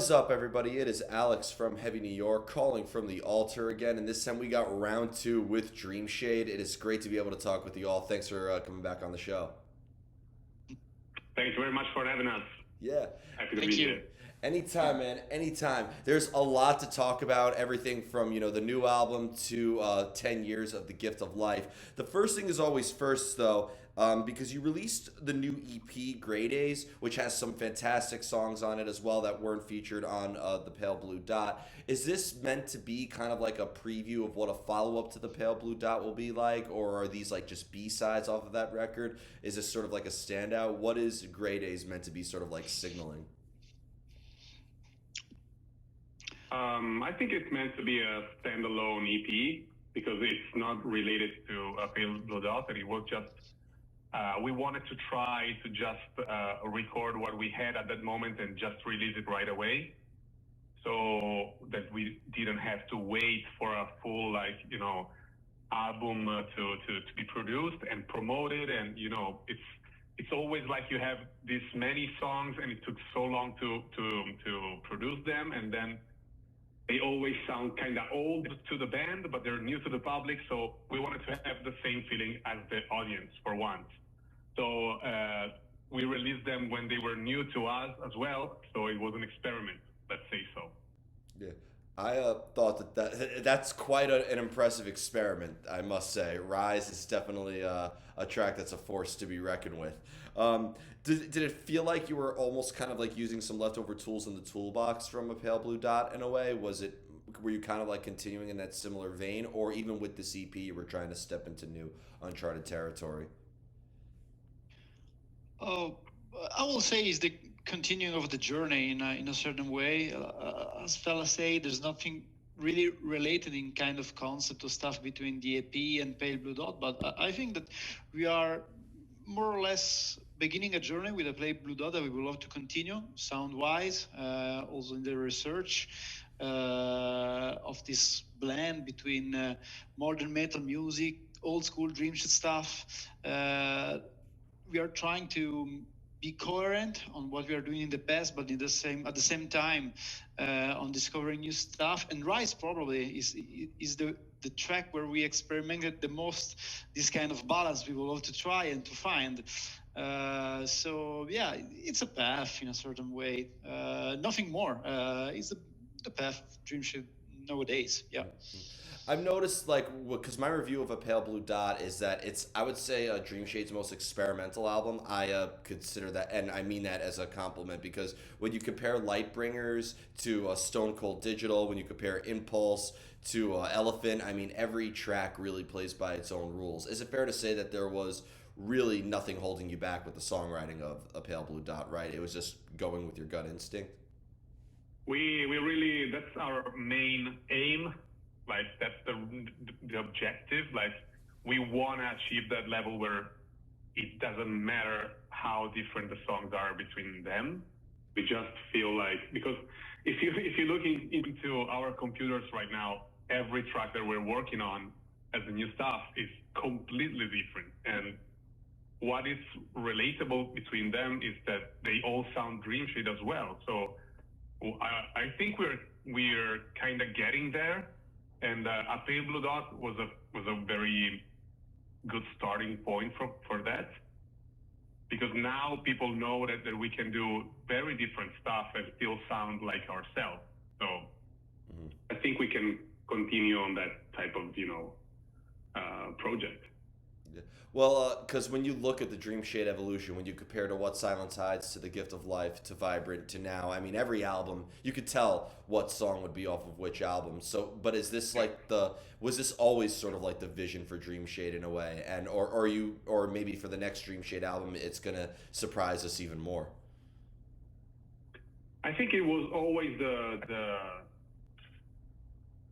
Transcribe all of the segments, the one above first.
What is up, everybody? It is Alex from Heavy New York calling from the altar again, and this time we got round two with Dreamshade. It is great to be able to talk with you all. Thanks for coming back on the show. Thanks very much for having us. Yeah. Happy to Thank be you. here. Anytime, man. Anytime. There's a lot to talk about. Everything from the new album to 10 years of the Gift of Life. The first thing is always first, though, because you released the new EP, Gray Days, which has some fantastic songs on it as well that weren't featured on the Pale Blue Dot. Is this meant to be kind of like a preview of what a follow up to the Pale Blue Dot will be like, or are these like just B sides off of that record? Is this sort of like a standout? What is Gray Days meant to be sort of like signaling? I think it's meant to be a standalone EP because it's not related to a Pale Blue Dot. It was just we wanted to try to just record what we had at that moment and just release it right away, so that we didn't have to wait for a full album to be produced and promoted. And it's always like you have this many songs and it took so long to produce them, and then they always sound kind of old to the band, but they're new to the public. So we wanted to have the same feeling as the audience for once. So we released them when they were new to us as well. So it was an experiment, let's say so. Yeah, I thought that's quite an impressive experiment, I must say. Rise is definitely a track that's a force to be reckoned with. Did it feel like you were almost kind of like using some leftover tools in the toolbox from a Pale Blue Dot in a way? Were you kind of like continuing in that similar vein, or even with this EP you were trying to step into new uncharted territory? Oh, I will say is the continuing of the journey in a certain way. As fellas say, there's nothing really related in kind of concept or stuff between the EP and Pale Blue Dot, but I think that we are more or less beginning a journey with a Pale Blue Dot that we would love to continue sound wise, also in the research of this blend between modern metal music, old school Dreamshade stuff. We are trying to be coherent on what we are doing in the past, but at the same time on discovering new stuff. And Rise probably is the track where we experimented the most this kind of balance we will love to try and to find. So yeah, it's a path in a certain way. Nothing more. It's the path of Dreamship nowadays. Yeah. I've noticed, like, because my review of A Pale Blue Dot is that it's, I would say, Dream Shade's most experimental album. I consider that, and I mean that as a compliment, because when you compare Lightbringers to Stone Cold Digital, when you compare Impulse to Elephant, I mean, every track really plays by its own rules. Is it fair to say that there was really nothing holding you back with the songwriting of A Pale Blue Dot, right? It was just going with your gut instinct? We really, that's our main aim. Like that's the objective. Like we want to achieve that level where it doesn't matter how different the songs are between them. We just feel like, because if you look into our computers right now, every track that we're working on as the new stuff is completely different. And what is relatable between them is that they all sound Dreamshade as well. So I think we're kind of getting there, and A Pale Blue Dot was a very good starting point for that, because now people know that we can do very different stuff and still sound like ourselves. So I think we can continue on that type of project. Yeah. Well, because when you look at the Dream Shade evolution, when you compare to What Silence Hides to The Gift of Life to Vibrant to now, I mean, every album, you could tell what song would be off of which album. So, but is this like was this always sort of like the vision for Dream Shade in a way? And, or maybe for the next Dream Shade album, it's going to surprise us even more? I think it was always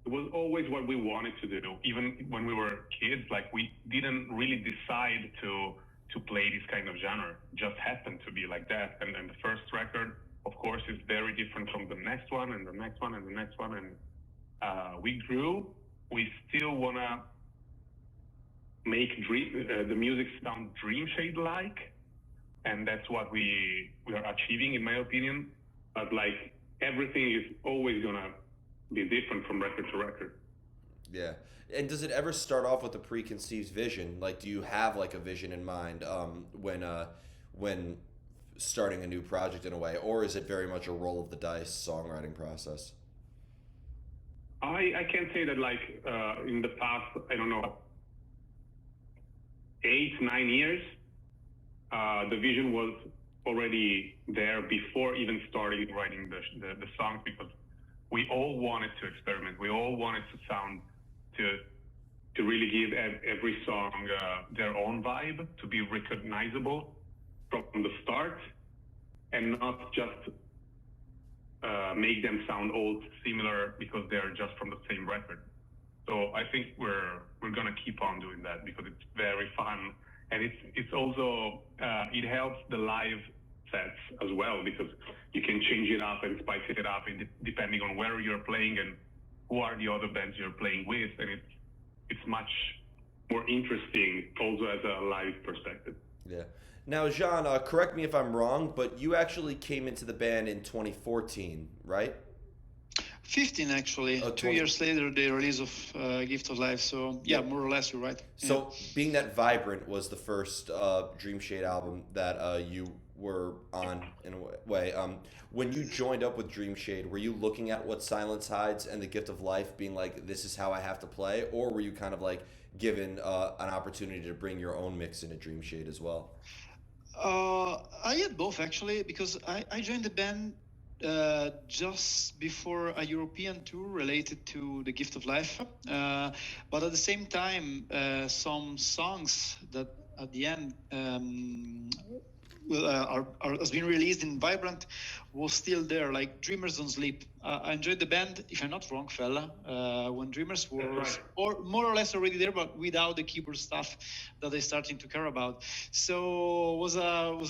it was always what we wanted to do. Even when we were kids, like we didn't really decide to play this kind of genre. It just happened to be like that. And then the first record, of course, is very different from the next one and the next one and the next one. And we grew. We still wanna make the music sound Dreamshade like, and that's what we are achieving, in my opinion. But like everything is always gonna be different from record to record. Yeah. And does it ever start off with a preconceived vision? Like, do you have like a vision in mind when starting a new project in a way, or is it very much a roll of the dice songwriting process? I can say that like in the past, I don't know, 8, 9 years, the vision was already there before even starting writing the songs, because we all wanted to experiment. We all wanted to sound to really give every song their own vibe, to be recognizable from the start, and not just make them sound all similar because they're just from the same record. So I think we're gonna keep on doing that because it's very fun, and it's also it helps the live sets as well, because you can change it up and spice it up depending on where you're playing and who are the other bands you're playing with, and it's much more interesting also as a live perspective. Yeah. Now, Jean, correct me if I'm wrong, but you actually came into the band in 2014, right? 15 actually. Oh, 2 years later, the release of Gift of Life. So yeah, more or less, you're right. So, being that Vibrant was the first Dreamshade album that you were on in a way, when you joined up with Dreamshade, were you looking at what Silence Hides and the Gift of Life, being like, this is how I have to play, or were you kind of like given an opportunity to bring your own mix into Dreamshade as well? I had both actually, because I joined the band just before a European tour related to the Gift of Life. But at the same time, some songs that at the end has been released in Vibrant was still there, like Dreamers Don't Sleep. I enjoyed the band, if I'm not wrong, fella, when Dreamers was or more or less already there, but without the keyboard stuff that I starting to care about. So it was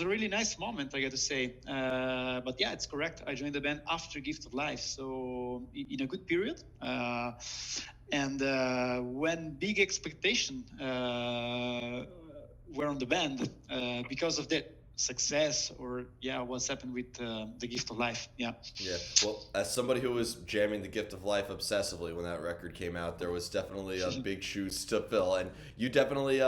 a really nice moment, I got to say. But yeah, it's correct. I joined the band after Gift of Life, so in a good period. And when big expectation were on the band because of that success, or what's happened with the Gift of Life. Yeah. Well, as somebody who was jamming the Gift of Life obsessively when that record came out, there was definitely big shoes to fill, and you definitely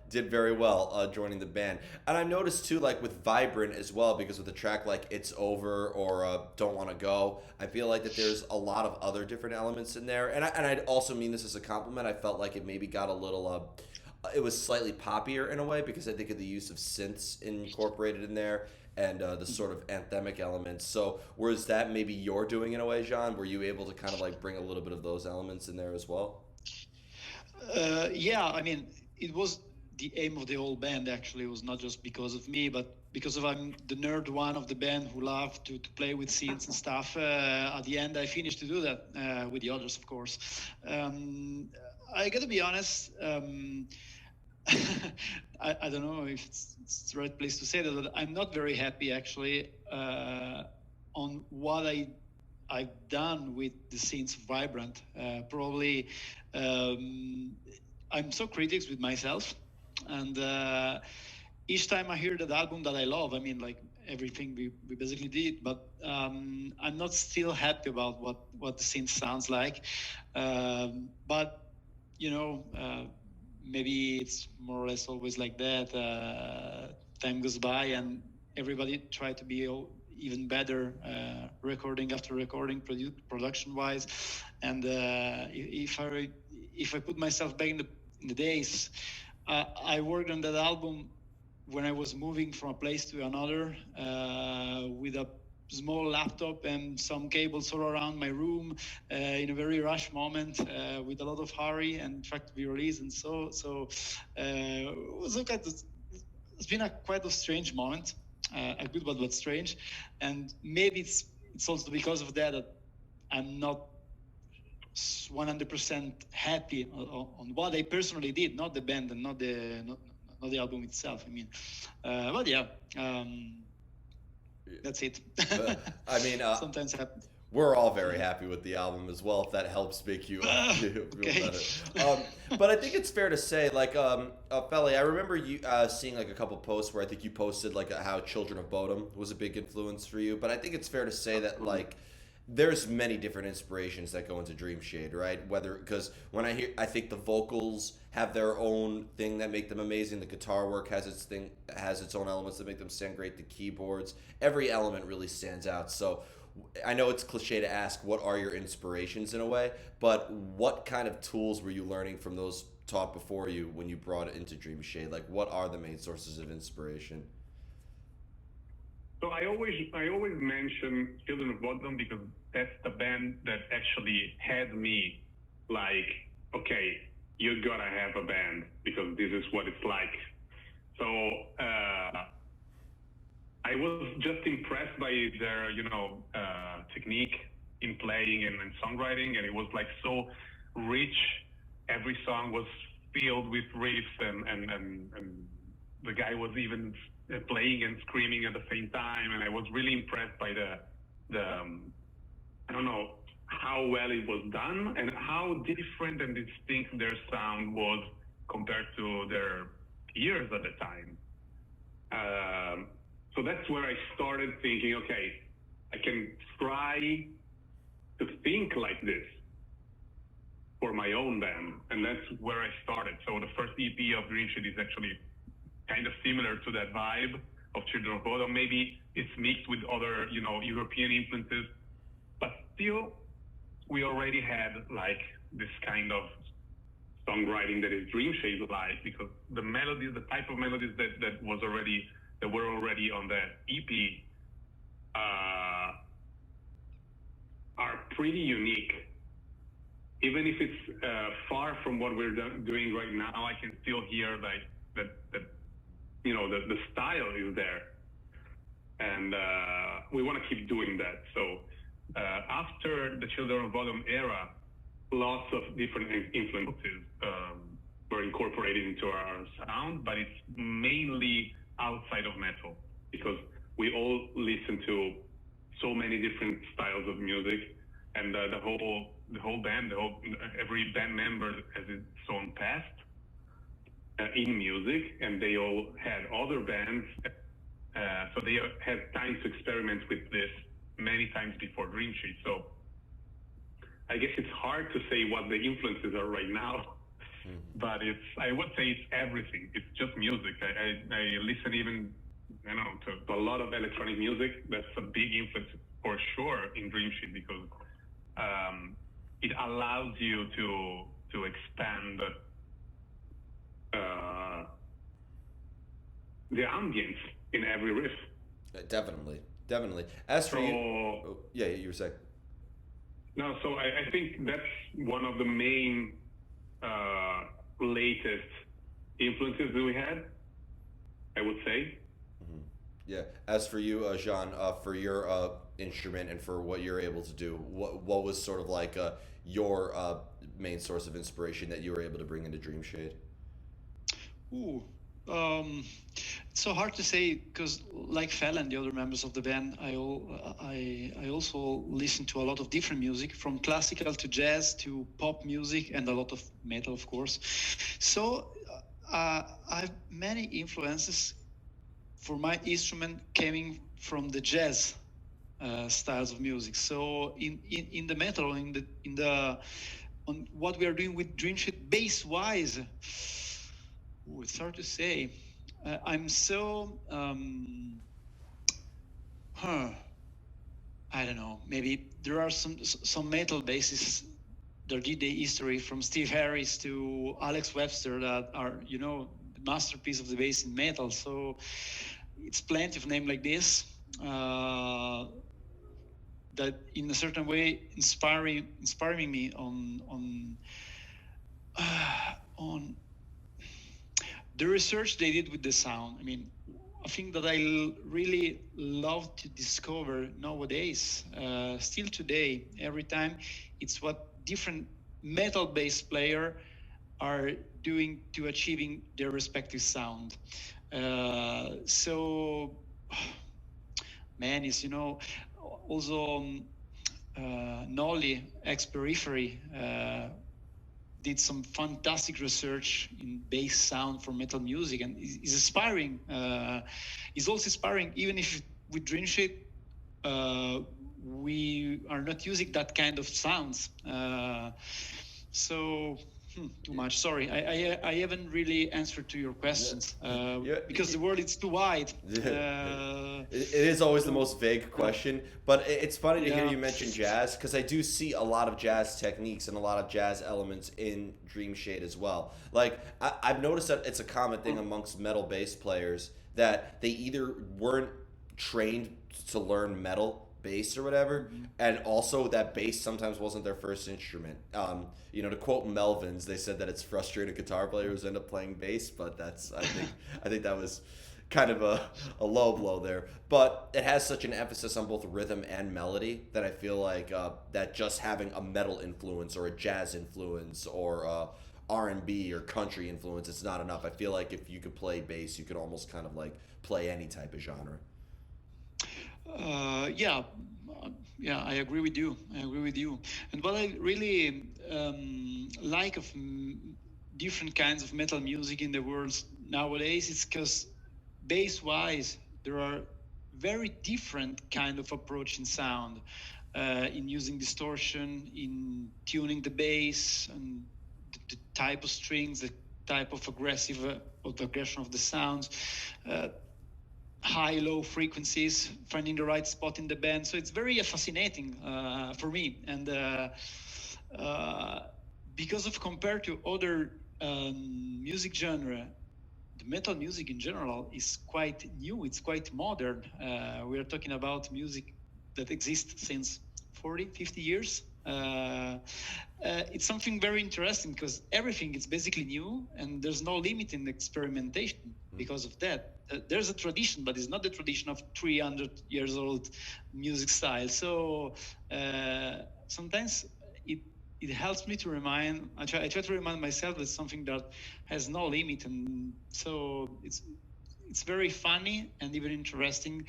did very well joining the band. And I noticed too, like with Vibrant as well, because with a track like It's Over or Don't Want to Go, I feel like that there's a lot of other different elements in there, and I'd also mean this as a compliment. I felt like it maybe got a little it was slightly poppier in a way, because I think of the use of synths incorporated in there and the sort of anthemic elements. So was that maybe you're doing in a way, Jean? Were you able to kind of like bring a little bit of those elements in there as well? Yeah, I mean, it was the aim of the whole band, actually. It was not just because of me, but because of I'm the nerd one of the band who loved to play with synths and stuff. At the end, I finished to do that with the others, of course. I got to be honest, I don't know if it's the right place to say that, but I'm not very happy actually on what I've done with the scenes of Vibrant. Probably I'm so critics with myself, and each time I hear that album that I love, I mean, like everything we basically did, but I'm not still happy about what the scene sounds like. But you know, maybe it's more or less always like that. Time goes by and everybody try to be even better, recording after recording, production wise. And if I put myself back in the days, I worked on that album when I was moving from a place to another with a small laptop and some cables all around my room in a very rush moment with a lot of hurry and track to be released. And so it was it's been quite a strange moment, a good one, but strange. And maybe it's also because of that I'm not 100% happy on what I personally did, not the band and not the album itself. I mean, but yeah, that's it. I mean, sometimes happens. We're all very happy with the album as well, if that helps make you feel okay. better. But I think it's fair to say, like, Feli, I remember you seeing like a couple posts where I think you posted like how Children of Bodom was a big influence for you. But I think it's fair to say that like there's many different inspirations that go into Dreamshade, right? Whether because when I think the vocals have their own thing that make them amazing. The guitar work has its own elements that make them sound great. The keyboards, every element really stands out. So I know it's cliche to ask what are your inspirations in a way, but what kind of tools were you learning from those taught before you when you brought it into Dreamshade? Like, what are the main sources of inspiration? So I always mention Children of Bodom because that's the band that actually had me like, okay, you gotta have a band because this is what it's like. So I was just impressed by their, technique in playing and songwriting, and it was like so rich. Every song was filled with riffs, and the guy was even playing and screaming at the same time, and I was really impressed by the I don't know how well it was done and how different and distinct their sound was compared to their peers at the time. So that's where I started thinking, okay, I can try to think like this for my own band, and that's where I started. So the first EP of Dreamshade is actually kind of similar to that vibe of Children of Bodom. Maybe it's mixed with other, European influences, but still, we already had like this kind of songwriting that is Dreamshade like, because the melodies, the type of melodies that were already on that EP are pretty unique. Even if it's far from what we're doing right now, I can still hear like that the style is there, and we want to keep doing that. So after the Children of Bodom era, lots of different influences were incorporated into our sound, but it's mainly outside of metal because we all listen to so many different styles of music, and the whole band, every band member has its own past in music, and they all had other bands, so they had time to experiment with this many times before Dreamshade. So I guess it's hard to say what the influences are right now, but I would say it's everything. It's just music. I listen even to a lot of electronic music. That's a big influence for sure in Dreamshade because it allows you to expand the ambience in every riff. Definitely, definitely. As for you, yeah, you were saying. No, so I think that's one of the main latest influences that we had, I would say. Mm-hmm. Yeah. As for you, Jean, for your instrument and for what you're able to do, what was sort of like your main source of inspiration that you were able to bring into Dreamshade? Ooh, it's so hard to say because, like Fel and the other members of the band, I also listen to a lot of different music, from classical to jazz to pop music, and a lot of metal, of course. So I have many influences for my instrument coming from the jazz styles of music. So in the metal, on what we are doing with Dreamshade bass wise. It's hard to say. I'm so I don't know. Maybe there are some metal bases that did the history from Steve Harris to Alex Webster that are the masterpiece of the bass in metal. So it's plenty of names like this that in a certain way inspiring me on the research they did with the sound. I mean, a thing that I really love to discover nowadays, still today, every time, it's what different metal bass player are doing to achieving their respective sound. So, man, is also Nolly, ex-Periphery, did some fantastic research in bass sound for metal music, and is inspiring. Is also inspiring, even if with Dreamshade, we are not using that kind of sounds. So too much. Sorry, I haven't really answered to your questions because the world is too wide. It is always the most vague question, but it's funny to hear you mention jazz because I do see a lot of jazz techniques and a lot of jazz elements in Dreamshade as well. Like I've noticed that it's a common thing amongst metal bass players that they either weren't trained to learn metal bass or whatever, and also that bass sometimes wasn't their first instrument. To quote Melvins, they said that it's frustrating guitar players end up playing bass, but that's I think that was kind of a low blow there. But it has such an emphasis on both rhythm and melody that I feel like that just having a metal influence or a jazz influence or R&B or country influence, it's not enough. I feel like if you could play bass, you could almost kind of like play any type of genre. Yeah, I agree with you. And what I really like of different kinds of metal music in the world nowadays is because bass-wise, there are very different kind of approach in sound, in using distortion, in tuning the bass, and the type of strings, the type of aggression of the sounds. High, low frequencies, finding the right spot in the band. So it's very fascinating for me. And because of compared to other music genre, the metal music in general is quite new. It's quite modern. We are talking about music that exists since 40, 50 years. It's something very interesting because everything is basically new and there's no limit in experimentation because of that. There's a tradition, but it's not the tradition of 300 years old music style. So sometimes it helps me to remind, I try to remind myself that something that has no limit. And so it's very funny and even interesting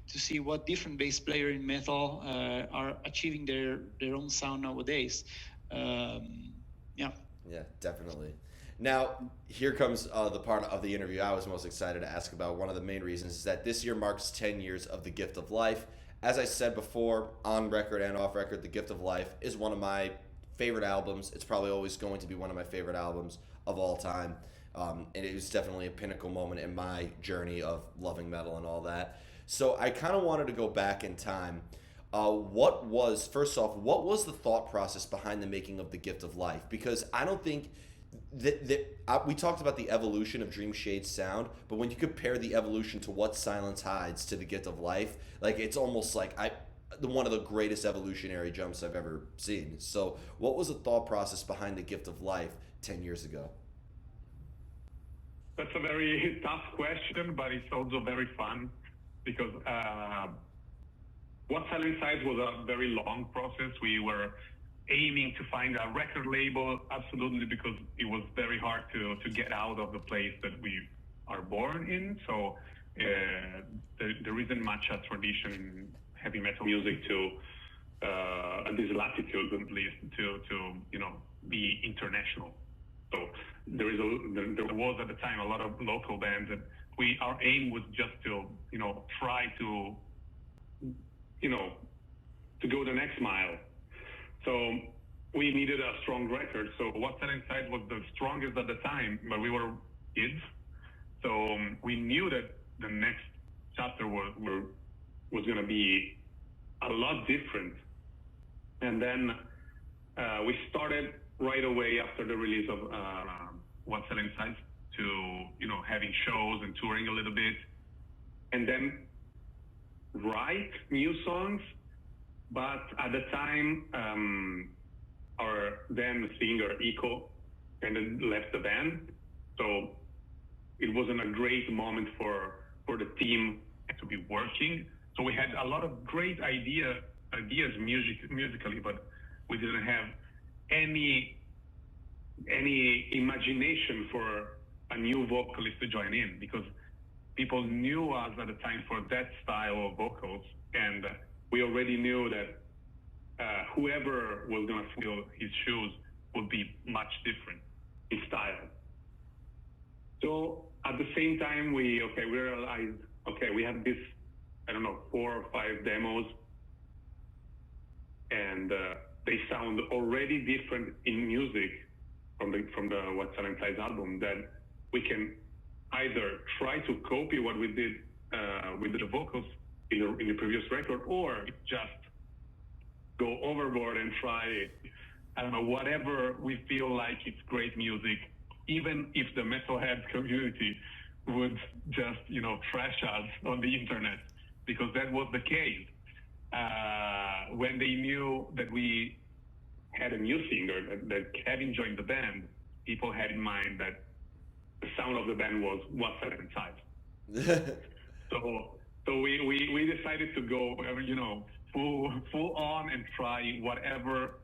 to see what different bass players in metal are achieving their own sound nowadays. Yeah, definitely. Now, here comes the part of the interview I was most excited to ask about. One of the main reasons is that this year marks 10 years of The Gift of Life. As I said before, on record and off record, The Gift of Life is one of my favorite albums. It's probably always going to be one of my favorite albums of all time. And it was definitely a pinnacle moment in my journey of loving metal and all that. So I kind of wanted to go back in time. What was the thought process behind the making of The Gift of Life? Because I don't think we talked about the evolution of Dreamshade's sound, but when you compare the evolution to What Silence Hides to The Gift of Life, like it's almost like one of the greatest evolutionary jumps I've ever seen. So what was the thought process behind The Gift of Life 10 years ago? That's a very tough question, but it's also very fun because What Silence Hides was a very long process. We were aiming to find a record label, absolutely, because it was very hard to get out of the place that we are born in. So there isn't much a tradition in heavy metal music to at this latitude, at least, to be international. So there was at the time a lot of local bands, and our aim was just to try to go the next mile. So we needed a strong record. So What Silence Hides was the strongest at the time, but we were kids. So we knew that the next chapter was going to be a lot different. And then we started right away after the release of What Silence Hides to having shows and touring a little bit, and then write new songs. But at the time, our then singer Iko kind of left the band, so it wasn't a great moment for the team to be working. So we had a lot of great ideas musically, but we didn't have any imagination for a new vocalist to join in, because people knew us at the time for that style of vocals, and we already knew that whoever was going to fill his shoes would be much different in style. So at the same time, we realized, we have this, 4 or 5 demos. and they sound already different in music from the What Silence Implies album, that we can either try to copy what we did with the vocals in the previous record, or just go overboard and try, I don't know, whatever we feel like it's great music, even if the metalhead community would just, trash us on the internet, because that was the case. When they knew that we had a new singer, that Kevin joined the band, people had in mind that the sound of the band was What's That Inside. So we decided to go, full on and try whatever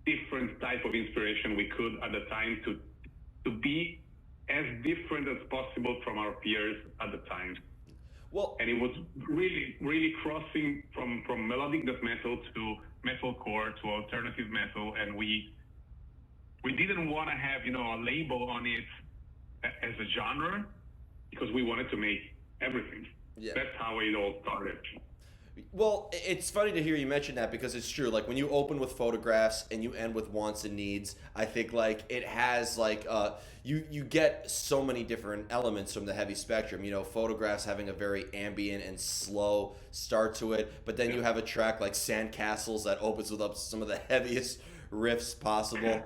different type of inspiration we could at the time to be as different as possible from our peers at the time. Well, and it was really, really crossing from melodic death metal to metalcore to alternative metal, and we didn't want to have a label on it as a genre, because we wanted to make everything. yeah. That's how it all started. Well, it's funny to hear you mention that, because it's true. Like when you open with Photographs and you end with Wants and Needs, I think like it has like you get so many different elements from the heavy spectrum. Photographs having a very ambient and slow start to it, but then you have a track like Sandcastles that opens with up some of the heaviest riffs possible.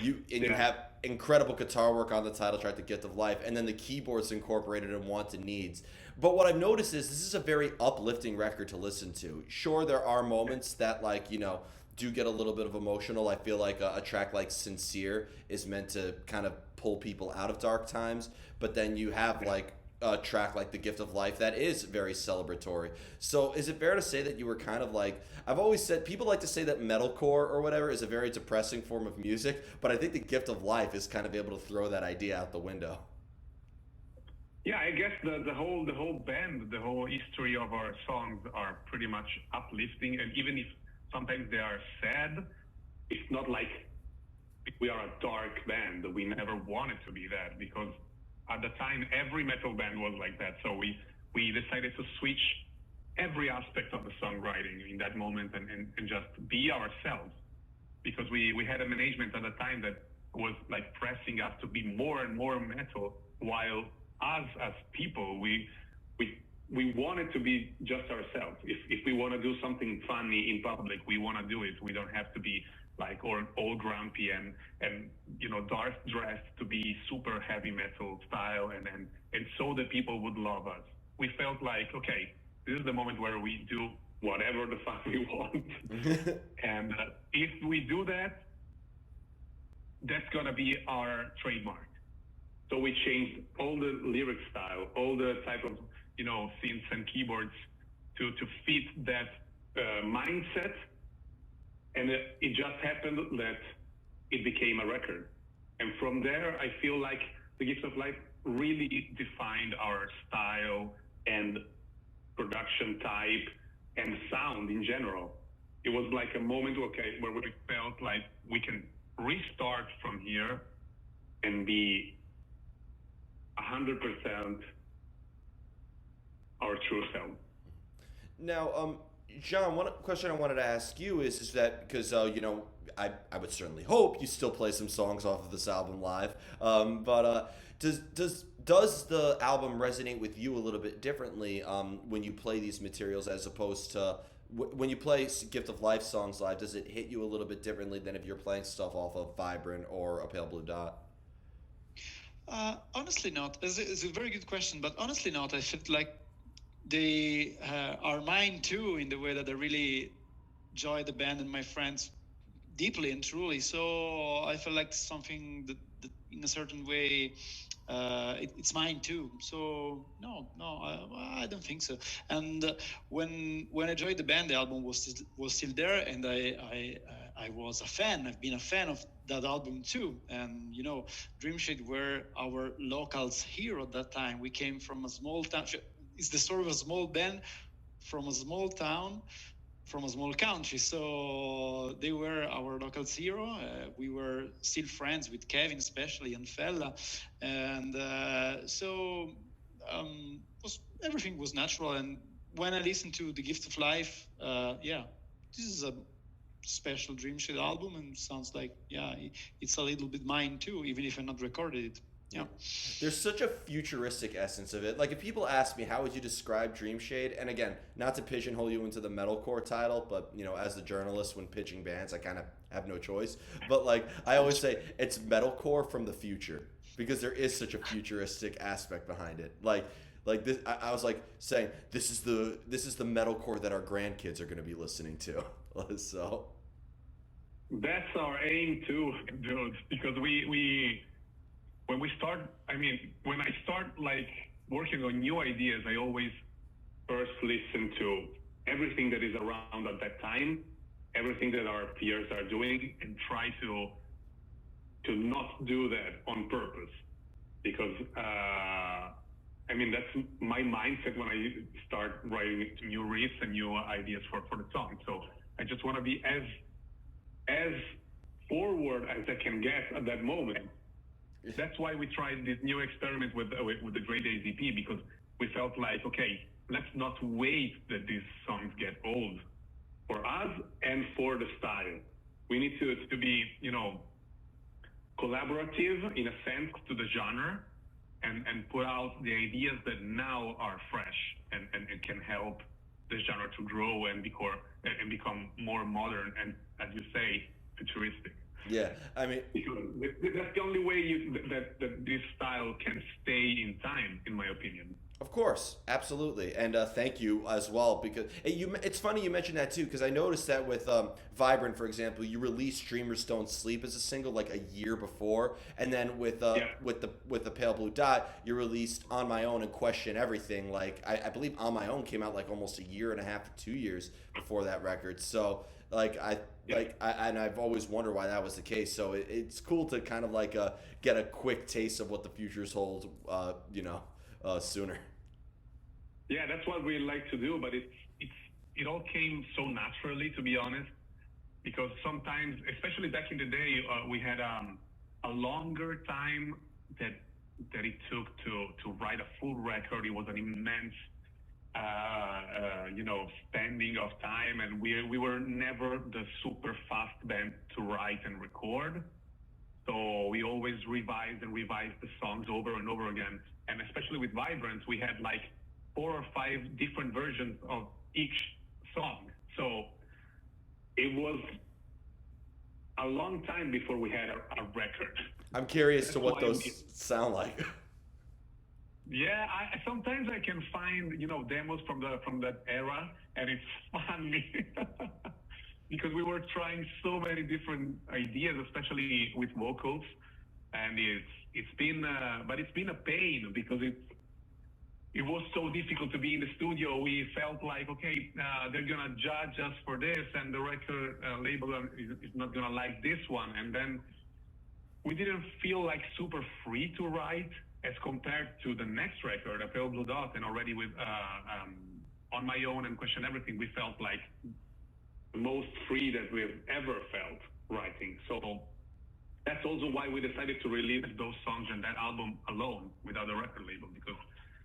You have incredible guitar work on the title track, The Gift of Life, and then the keyboards incorporated in Want and Needs. But what I've noticed is this is a very uplifting record to listen to. Sure, there are moments that do get a little bit of emotional. I feel like a track like Sincere is meant to kind of pull people out of dark times, but then you have like a track like The Gift of Life that is very celebratory. So is it fair to say that you were kind of like, I've always said, people like to say that metalcore or whatever is a very depressing form of music, but I think The Gift of Life is kind of able to throw that idea out the window. Yeah, I guess the whole band, the whole history of our songs are pretty much uplifting, and even if sometimes they are sad, it's not like we are a dark band. We never wanted to be that, because at the time every metal band was like that. So we decided to switch every aspect of the songwriting in that moment and just be ourselves, because we had a management at the time that was like pressing us to be more and more metal, while us as people, we wanted to be just ourselves. If we want to do something funny in public, we want to do it. We don't have to be like all grumpy and dark dressed to be super heavy metal style, and so that people would love us. We felt like, okay, this is the moment where we do whatever the fuck we want, and if we do that, that's gonna be our trademark. So we changed all the lyric style, all the type of synths and keyboards to fit that mindset, and it just happened that it became a record. And from there, I feel like The Gift of Life really defined our style and production type and sound in general. It was like a moment, okay, where we felt like we can restart from here and be 100% our true self. Now, John, one question I wanted to ask you is that because I would certainly hope you still play some songs off of this album live, but does the album resonate with you a little bit differently when you play these materials as opposed to when you play Gift of Life songs live? Does it hit you a little bit differently than if you're playing stuff off of Vibrant or A Pale Blue Dot? Honestly not. It's a very good question, but honestly not. I felt like they are mine too, in the way that I really enjoy the band and my friends deeply and truly. So I feel like something that in a certain way, it's mine too. So no, I don't think so. And when I joined the band, the album was still there, and I was a fan. I've been a fan of that album too. And Dreamshade were our locals here at that time. We came from a small town. It's the story of a small band from a small town, from a small country. So they were our local hero. We were still friends with Kevin, especially, and Fella. And so everything was natural. And when I listened to The Gift of Life, yeah, this is a special Dreamshade album, and sounds like, yeah, it's a little bit mine too, even if I not recorded it. Yeah. There's such a futuristic essence of it. Like if people ask me how would you describe Dreamshade, and again, not to pigeonhole you into the metalcore title, but you know, as the journalist when pitching bands, I kind of have no choice. But like I always say, it's metalcore from the future because there is such a futuristic aspect behind it. Like this, I was like saying this is the metalcore that our grandkids are going to be listening to. So That's our aim too, dude. Because when we start, I mean, when I start like working on new ideas, I always first listen to everything that is around at that time, everything that our peers are doing, and try to not do that on purpose. Because I mean, that's my mindset when I start writing new riffs and new ideas for the song. So I just want to be as forward as I can get at that moment. That's why we tried this new experiment with the Great Days EP, because we felt like, okay, let's not wait that these songs get old for us and for the style. We need to be, you know, collaborative in a sense to the genre, and put out the ideas that now are fresh and can help the genre to grow and become more modern and, as you say, futuristic. yeah, I mean, Because that's the only way that this style can stay in time, in my opinion. of course, absolutely, and thank you as well because it's funny you mentioned that too because I noticed that with Vibrant, for example, you released Dreamers Don't Sleep as a single like a year before, and then with the Pale Blue Dot, you released On My Own and Question Everything. Like I believe On My Own came out like almost a year and a half to 2 years before that record. So like and I've always wondered why that was the case. So it's cool to kind of like get a quick taste of what the futures hold. Sooner. Yeah, that's what we like to do, but it all came so naturally, to be honest, because sometimes, especially back in the day, we had a longer time that it took to write a full record. It was an immense, spending of time, and we were never the super fast band to write and record. So we always revised the songs over and over again. And especially with Vibrant, we had like 4 or 5 different versions of each song. So it was a long time before we had a record. I'm curious to what those sound like. Yeah, sometimes I can find demos from that era, and it's funny because we were trying so many different ideas, especially with vocals, and it's been a pain because it was so difficult to be in the studio. We felt like, okay, they're gonna judge us for this, and the record label is not gonna like this one, and then we didn't feel like super free to write as compared to the next record, A Pale Blue Dot, and already with On My Own and Question Everything, we felt like the most free that we've ever felt writing. So that's also why we decided to release those songs and that album alone without a record label, because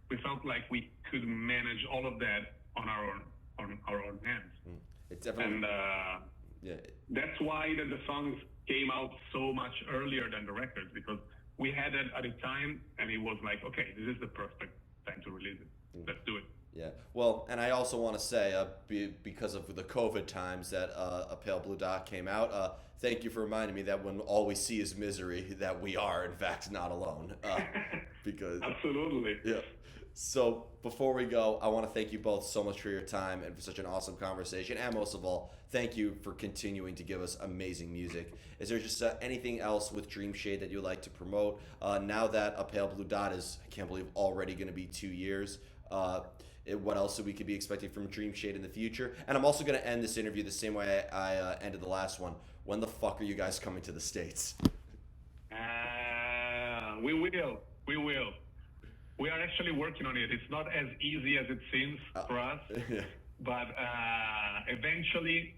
we felt like we could manage all of that on our own hands. It's definitely, and that's why the songs came out so much earlier than the records, because we had it at a time and it was like, okay, this is the perfect time to release it. Let's do it. Yeah. Well, and I also want to say, because of the COVID times that A Pale Blue Dot came out, thank you for reminding me that when all we see is misery, that we are, in fact, not alone. Because Absolutely. Yeah. So before we go, I want to thank you both so much for your time and for such an awesome conversation. And most of all, thank you for continuing to give us amazing music. Is there just anything else with Dreamshade that you'd like to promote? Now that A Pale Blue Dot is, I can't believe, already going to be 2 years. What else we could be expecting from Dreamshade in the future? And I'm also going to end this interview the same way I ended the last one. When the fuck are you guys coming to the States? We will. We are actually working on it. It's not as easy as it seems for us, Yeah. but eventually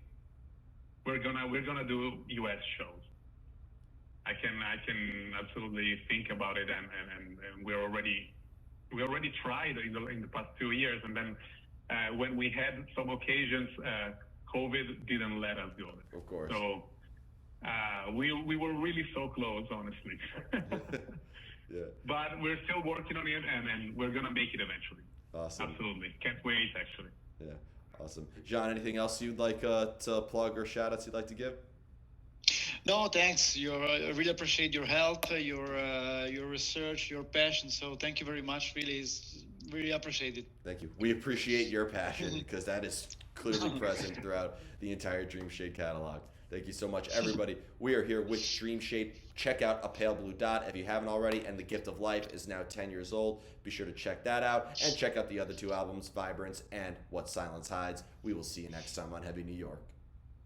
we're gonna do U.S. shows. I can absolutely think about it, and we already tried in the past 2 years, and then when we had some occasions COVID didn't let us go there. Of course. So we were really so close, honestly. Yeah. But we're still working on it, and we're gonna make it eventually. Awesome. Absolutely, can't wait actually. Yeah. Awesome. John, anything else you'd like to plug or shout outs you'd like to give? No, thanks. I really appreciate your help, your research, your passion. So thank you very much. Really, is really appreciated. Thank you. We appreciate your passion because that is clearly present throughout the entire Dreamshade catalog. Thank you so much, everybody. We are here with Dreamshade. Check out A Pale Blue Dot if you haven't already, and The Gift of Life is now 10 years old. Be sure to check that out, and check out the other two albums, Vibrance and What Silence Hides. We will see you next time on Heavy New York.